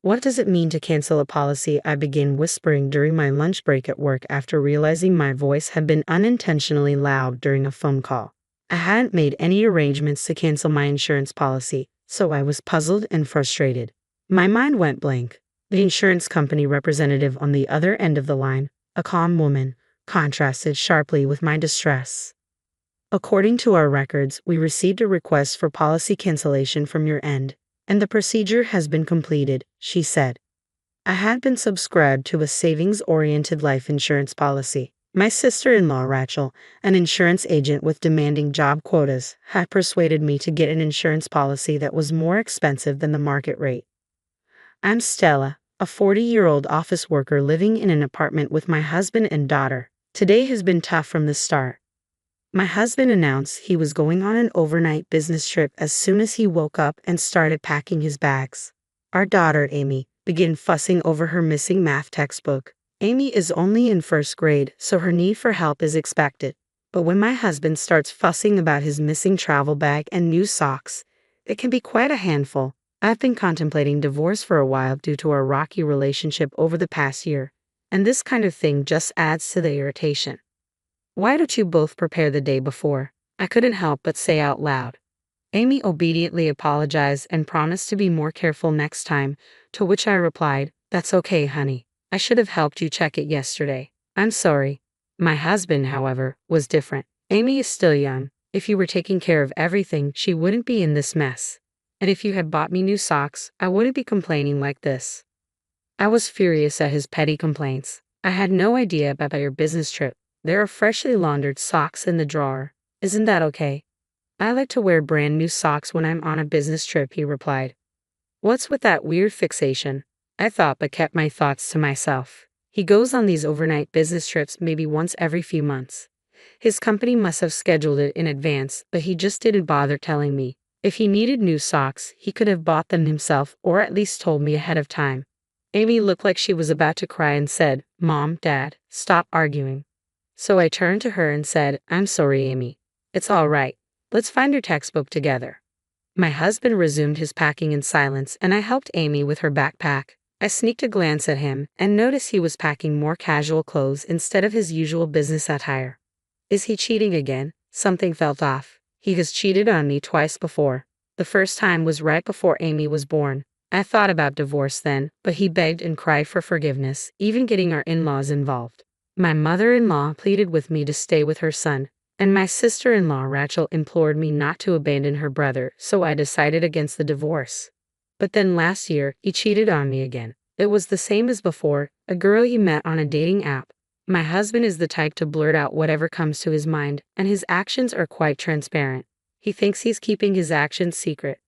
What does it mean to cancel a policy? I began whispering during my lunch break at work after realizing my voice had been unintentionally loud during a phone call. I hadn't made any arrangements to cancel my insurance policy, so I was puzzled and frustrated. My mind went blank. The insurance company representative on the other end of the line, a calm woman, contrasted sharply with my distress. According to our records, we received a request for policy cancellation from your end, and the procedure has been completed, she said. I had been subscribed to a savings-oriented life insurance policy. My sister-in-law, Rachel, an insurance agent with demanding job quotas, had persuaded me to get an insurance policy that was more expensive than the market rate. I'm Stella, a 40-year-old office worker living in an apartment with my husband and daughter. Today has been tough from the start. My husband announced he was going on an overnight business trip as soon as he woke up and started packing his bags. Our daughter, Amy, began fussing over her missing math textbook. Amy is only in first grade, so her need for help is expected. But when my husband starts fussing about his missing travel bag and new socks, it can be quite a handful. I've been contemplating divorce for a while due to our rocky relationship over the past year, and this kind of thing just adds to the irritation. Why don't you both prepare the day before? I couldn't help but say out loud. Amy obediently apologized and promised to be more careful next time, to which I replied, "That's okay, honey. I should have helped you check it yesterday. I'm sorry." My husband, however, was different. Amy is still young. If you were taking care of everything, she wouldn't be in this mess. And if you had bought me new socks, I wouldn't be complaining like this. I was furious at his petty complaints. I had no idea about your business trip. There are freshly laundered socks in the drawer. Isn't that okay? I like to wear brand new socks when I'm on a business trip, he replied. What's with that weird fixation? I thought but kept my thoughts to myself. He goes on these overnight business trips maybe once every few months. His company must have scheduled it in advance, but he just didn't bother telling me. If he needed new socks, he could have bought them himself or at least told me ahead of time. Amy looked like she was about to cry and said, "Mom, Dad, stop arguing." So I turned to her and said, "I'm sorry, Amy. It's all right. Let's find your textbook together." My husband resumed his packing in silence, and I helped Amy with her backpack. I sneaked a glance at him and noticed he was packing more casual clothes instead of his usual business attire. Is he cheating again? Something felt off. He has cheated on me twice before. The first time was right before Amy was born. I thought about divorce then, but he begged and cried for forgiveness, even getting our in-laws involved. My mother-in-law pleaded with me to stay with her son, and my sister-in-law Rachel implored me not to abandon her brother, so I decided against the divorce. But then last year, he cheated on me again. It was the same as before, a girl he met on a dating app. My husband is the type to blurt out whatever comes to his mind, and his actions are quite transparent. He thinks he's keeping his actions secret.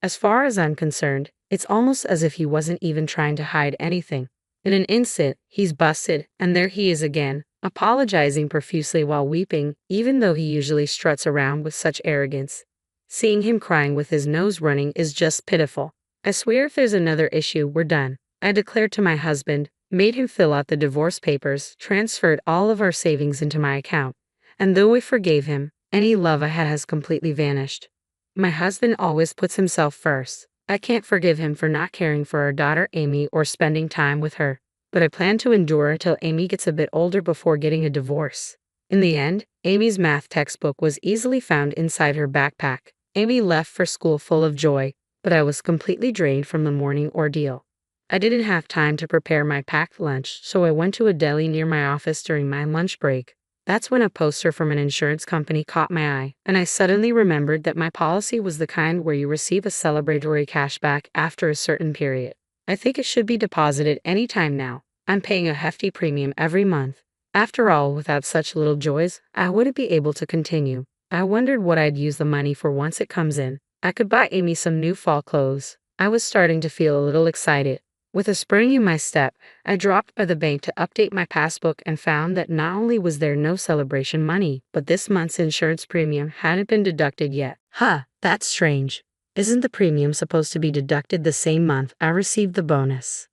As far as I'm concerned, it's almost as if he wasn't even trying to hide anything. In an instant, he's busted, and there he is again, apologizing profusely while weeping, even though he usually struts around with such arrogance. Seeing him crying with his nose running is just pitiful. I swear if there's another issue, we're done. I declared to my husband, made him fill out the divorce papers, transferred all of our savings into my account, and though I forgave him, any love I had has completely vanished. My husband always puts himself first. I can't forgive him for not caring for our daughter Amy or spending time with her, but I plan to endure until Amy gets a bit older before getting a divorce. In the end, Amy's math textbook was easily found inside her backpack. Amy left for school full of joy, but I was completely drained from the morning ordeal. I didn't have time to prepare my packed lunch, so I went to a deli near my office during my lunch break. That's when a poster from an insurance company caught my eye, and I suddenly remembered that my policy was the kind where you receive a celebratory cashback after a certain period. I think it should be deposited any time now. I'm paying a hefty premium every month. After all, without such little joys, I wouldn't be able to continue. I wondered what I'd use the money for once it comes in. I could buy Amy some new fall clothes. I was starting to feel a little excited. With a spring in my step, I dropped by the bank to update my passbook and found that not only was there no celebration money, but this month's insurance premium hadn't been deducted yet. That's strange. Isn't the premium supposed to be deducted the same month I received the bonus?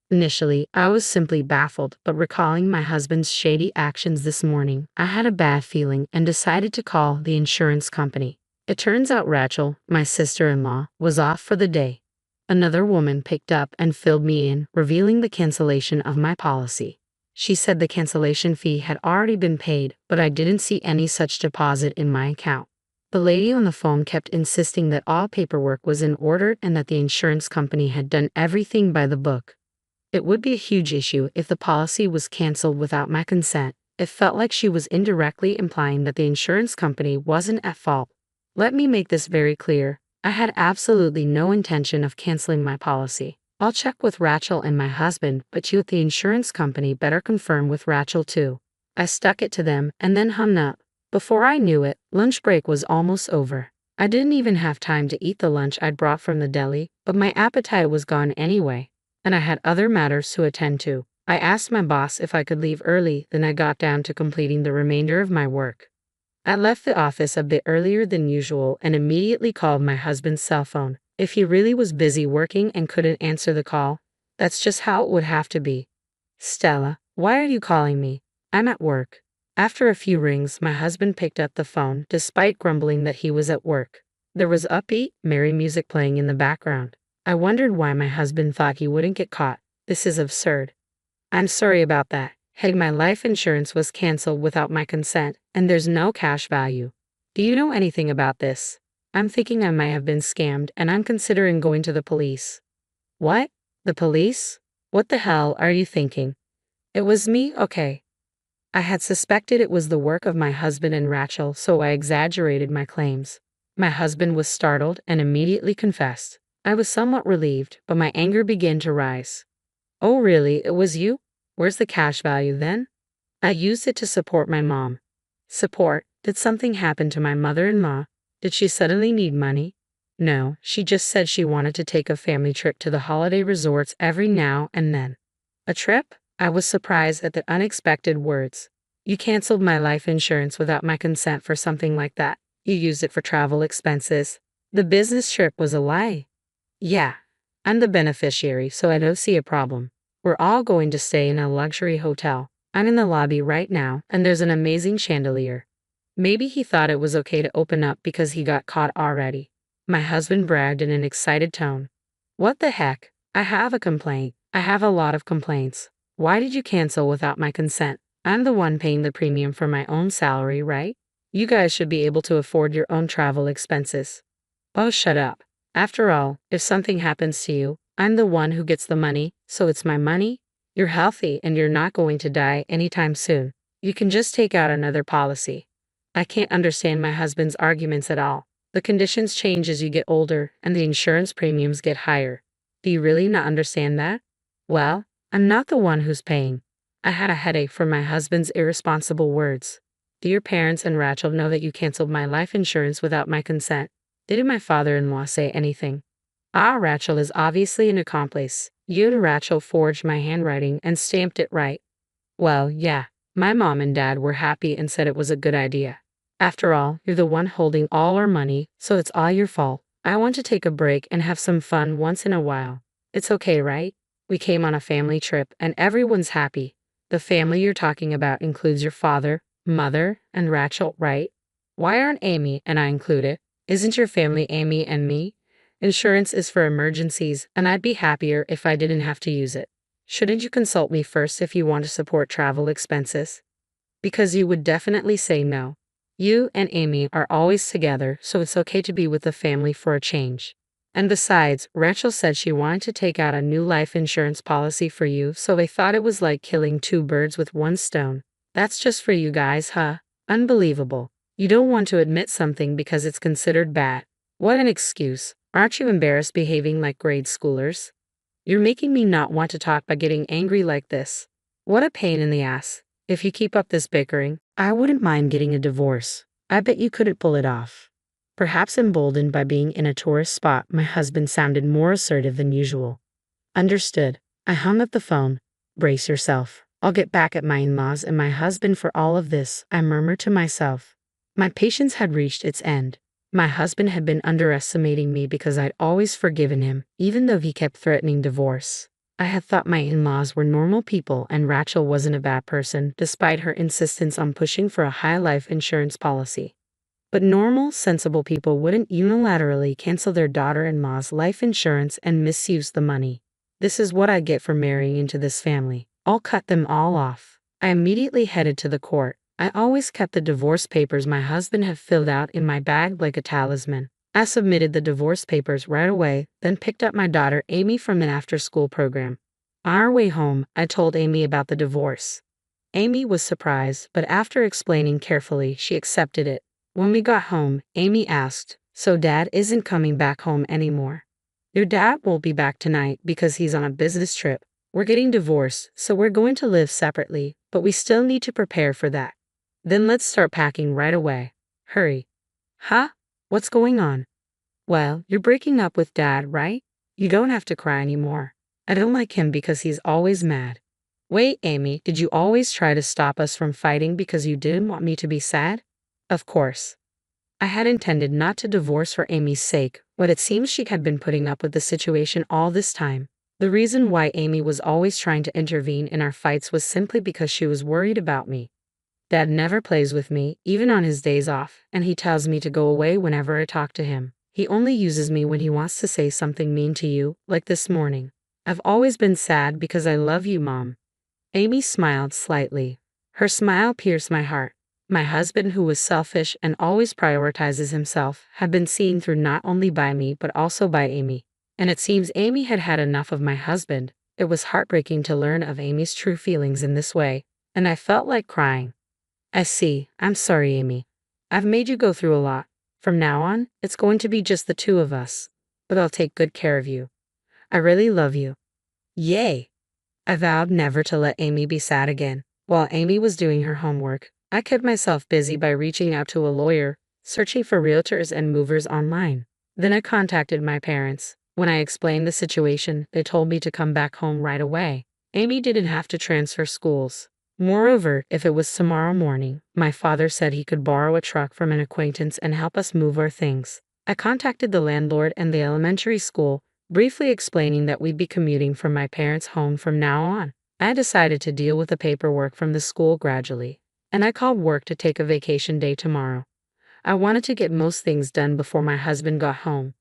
Initially, I was simply baffled, but recalling my husband's shady actions this morning, I had a bad feeling and decided to call the insurance company. It turns out Rachel, my sister-in-law, was off for the day. Another woman picked up and filled me in, revealing the cancellation of my policy. She said the cancellation fee had already been paid, but I didn't see any such deposit in my account. The lady on the phone kept insisting that all paperwork was in order and that the insurance company had done everything by the book. It would be a huge issue if the policy was canceled without my consent. It felt like she was indirectly implying that the insurance company wasn't at fault. Let me make this very clear. I had absolutely no intention of canceling my policy. I'll check with Rachel and my husband, but you at the insurance company better confirm with Rachel too. I stuck it to them and then hung up. Before I knew it, lunch break was almost over. I didn't even have time to eat the lunch I'd brought from the deli, but my appetite was gone anyway, and I had other matters to attend to. I asked my boss if I could leave early, then I got down to completing the remainder of my work. I left the office a bit earlier than usual and immediately called my husband's cell phone. If he really was busy working and couldn't answer the call, that's just how it would have to be. Stella, why are you calling me? I'm at work. After a few rings, my husband picked up the phone, despite grumbling that he was at work. There was upbeat, merry music playing in the background. I wondered why my husband thought he wouldn't get caught. This is absurd. I'm sorry about that. Hey, my life insurance was canceled without my consent, and there's no cash value. Do you know anything about this? I'm thinking I might have been scammed, and I'm considering going to the police. What? The police? What the hell are you thinking? It was me, okay. I had suspected it was the work of my husband and Rachel, so I exaggerated my claims. My husband was startled and immediately confessed. I was somewhat relieved, but my anger began to rise. Oh really, it was you? Where's the cash value then? I used it to support my mom. Support? Did something happen to my mother-in-law? Did she suddenly need money? No, she just said she wanted to take a family trip to the holiday resorts every now and then. A trip? I was surprised at the unexpected words. You canceled my life insurance without my consent for something like that. You used it for travel expenses. The business trip was a lie. Yeah, I'm the beneficiary, so I don't see a problem. We're all going to stay in a luxury hotel. I'm in the lobby right now, and there's an amazing chandelier. Maybe he thought it was okay to open up because he got caught already. My husband bragged in an excited tone. What the heck? I have a complaint. I have a lot of complaints. Why did you cancel without my consent? I'm the one paying the premium for my own salary, right? You guys should be able to afford your own travel expenses. Oh, shut up. After all, if something happens to you, I'm the one who gets the money, so it's my money. You're healthy and you're not going to die anytime soon. You can just take out another policy. I can't understand my husband's arguments at all. The conditions change as you get older and the insurance premiums get higher. Do you really not understand that? Well, I'm not the one who's paying. I had a headache from my husband's irresponsible words. Do your parents and Rachel know that you canceled my life insurance without my consent? Didn't my father-in-law say anything? Ah, Rachel is obviously an accomplice. You and Rachel forged my handwriting and stamped it right. Well, yeah, my mom and dad were happy and said it was a good idea. After all, you're the one holding all our money, so it's all your fault. I want to take a break and have some fun once in a while. It's okay, right? We came on a family trip and everyone's happy. The family you're talking about includes your father, mother, and Rachel, right? Why aren't Amy and I included? Isn't your family Amy and me? Insurance is for emergencies, and I'd be happier if I didn't have to use it. Shouldn't you consult me first if you want to support travel expenses? Because you would definitely say no. You and Amy are always together, so it's okay to be with the family for a change. And besides, Rachel said she wanted to take out a new life insurance policy for you, so they thought it was like killing two birds with one stone. That's just for you guys, huh? Unbelievable. You don't want to admit something because it's considered bad. What an excuse. Aren't you embarrassed behaving like grade schoolers? You're making me not want to talk by getting angry like this. What a pain in the ass. If you keep up this bickering, I wouldn't mind getting a divorce. I bet you couldn't pull it off. Perhaps emboldened by being in a tourist spot, my husband sounded more assertive than usual. Understood. I hung up the phone. Brace yourself. I'll get back at my in-laws and my husband for all of this, I murmured to myself. My patience had reached its end. My husband had been underestimating me because I'd always forgiven him, even though he kept threatening divorce. I had thought my in-laws were normal people and Rachel wasn't a bad person, despite her insistence on pushing for a high life insurance policy. But normal, sensible people wouldn't unilaterally cancel their daughter-in-law's life insurance and misuse the money. This is what I get for marrying into this family. I'll cut them all off. I immediately headed to the court. I always kept the divorce papers my husband had filled out in my bag like a talisman. I submitted the divorce papers right away, then picked up my daughter Amy from an after-school program. On our way home, I told Amy about the divorce. Amy was surprised, but after explaining carefully, she accepted it. When we got home, Amy asked, "So Dad isn't coming back home anymore?" "Your dad won't be back tonight because he's on a business trip. We're getting divorced, so we're going to live separately, but we still need to prepare for that. Then let's start packing right away. Hurry." "Huh? What's going on?" "Well, you're breaking up with Dad, right? You don't have to cry anymore. I don't like him because he's always mad." "Wait, Amy, did you always try to stop us from fighting because you didn't want me to be sad?" "Of course. I had intended not to divorce for Amy's sake, but it seems she had been putting up with the situation all this time. The reason why Amy was always trying to intervene in our fights was simply because she was worried about me. Dad never plays with me, even on his days off, and he tells me to go away whenever I talk to him. He only uses me when he wants to say something mean to you, like this morning. I've always been sad because I love you, Mom." Amy smiled slightly. Her smile pierced my heart. My husband, who was selfish and always prioritizes himself, had been seen through not only by me but also by Amy. And it seems Amy had had enough of my husband. It was heartbreaking to learn of Amy's true feelings in this way, and I felt like crying. "I see. I'm sorry, Amy. I've made you go through a lot. From now on, it's going to be just the two of us. But I'll take good care of you. I really love you." Yay! I vowed never to let Amy be sad again. While Amy was doing her homework, I kept myself busy by reaching out to a lawyer, searching for realtors and movers online. Then I contacted my parents. When I explained the situation, they told me to come back home right away. Amy didn't have to transfer schools. Moreover, if it was tomorrow morning, my father said he could borrow a truck from an acquaintance and help us move our things. I contacted the landlord and the elementary school, briefly explaining that we'd be commuting from my parents' home from now on. I decided to deal with the paperwork from the school gradually, and I called work to take a vacation day tomorrow. I wanted to get most things done before my husband got home.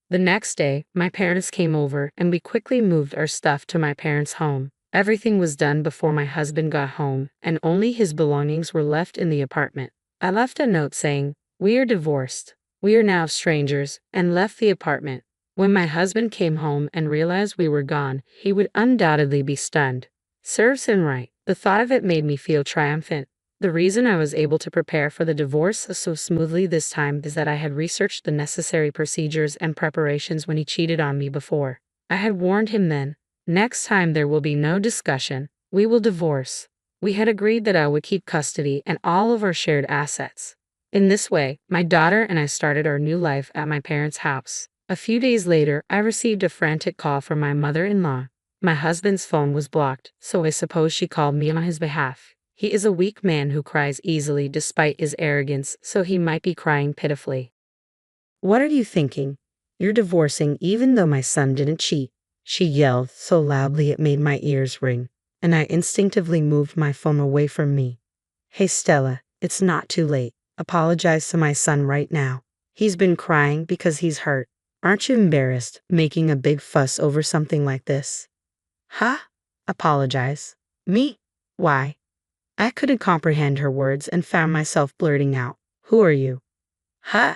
The next day, my parents came over and we quickly moved our stuff to my parents' home. Everything was done before my husband got home, and only his belongings were left in the apartment. I left a note saying, "We are divorced. We are now strangers," and left the apartment. When my husband came home and realized we were gone, he would undoubtedly be stunned. Serves him right. The thought of it made me feel triumphant. The reason I was able to prepare for the divorce so smoothly this time is that I had researched the necessary procedures and preparations when he cheated on me before. I had warned him then. Next time there will be no discussion. We will divorce. We had agreed that I would keep custody and all of our shared assets. In this way, my daughter and I started our new life at my parents' house. A few days later, I received a frantic call from my mother-in-law. My husband's phone was blocked, so I suppose she called me on his behalf. He is a weak man who cries easily despite his arrogance, so he might be crying pitifully. "What are you thinking? You're divorcing even though my son didn't cheat," she yelled so loudly it made my ears ring, and I instinctively moved my phone away from me. "Hey Stella, it's not too late. Apologize to my son right now. He's been crying because he's hurt. Aren't you embarrassed, making a big fuss over something like this?" "Huh? Apologize? Me? Why?" I couldn't comprehend her words and found myself blurting out, "Who are you?" "Huh?"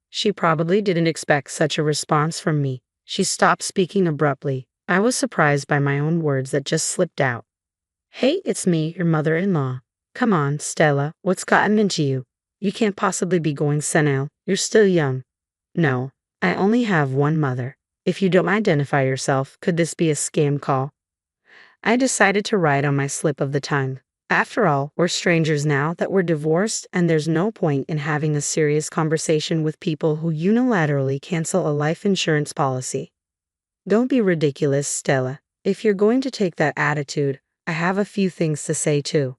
She probably didn't expect such a response from me. She stopped speaking abruptly. I was surprised by my own words that just slipped out. "Hey, it's me, your mother-in-law. Come on, Stella, what's gotten into you? You can't possibly be going senile. You're still young." "No, I only have one mother. If you don't identify yourself, could this be a scam call?" I decided to ride on my slip of the tongue. After all, we're strangers now that we're divorced, and there's no point in having a serious conversation with people who unilaterally cancel a life insurance policy. "Don't be ridiculous, Stella. If you're going to take that attitude, I have a few things to say too."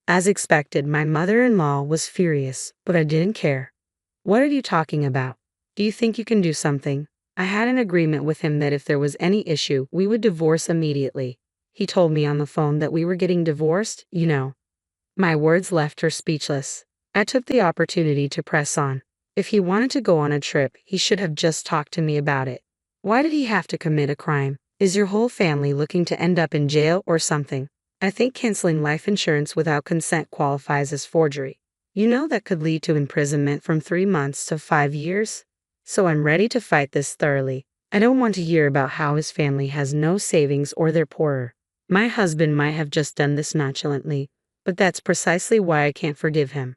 As expected, my mother-in-law was furious, but I didn't care. "What are you talking about? Do you think you can do something?" I had an agreement with him that if there was any issue, we would divorce immediately. He told me on the phone that we were getting divorced. My words left her speechless. I took the opportunity to press on. If he wanted to go on a trip, he should have just talked to me about it. Why did he have to commit a crime? Is your whole family looking to end up in jail or something? I think canceling life insurance without consent qualifies as forgery. You know that could lead to imprisonment from 3 months to 5 years? So I'm ready to fight this thoroughly. I don't want to hear about how his family has no savings or they're poorer. My husband might have just done this nonchalantly, but that's precisely why I can't forgive him.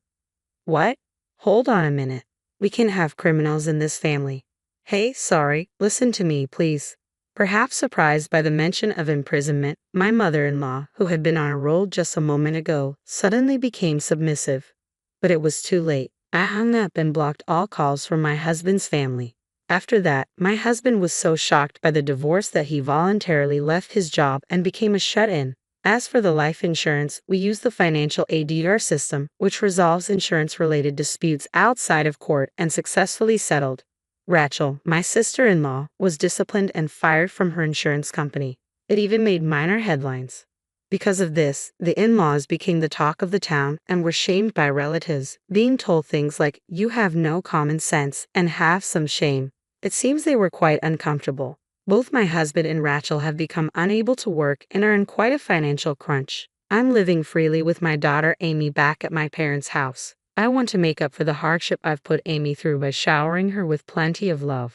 What? Hold on a minute. We can't have criminals in this family. Hey, sorry, listen to me, please. Perhaps surprised by the mention of imprisonment, my mother-in-law, who had been on a roll just a moment ago, suddenly became submissive. But it was too late. I hung up and blocked all calls from my husband's family. After that, my husband was so shocked by the divorce that he voluntarily left his job and became a shut-in. As for the life insurance, we use the financial ADR system, which resolves insurance-related disputes outside of court and successfully settled. Rachel, my sister-in-law, was disciplined and fired from her insurance company. It even made minor headlines. Because of this, the in-laws became the talk of the town and were shamed by relatives, being told things like, "You have no common sense and have some shame." It seems they were quite uncomfortable. Both my husband and Rachel have become unable to work and are in quite a financial crunch. I'm living freely with my daughter Amy back at my parents' house. I want to make up for the hardship I've put Amy through by showering her with plenty of love.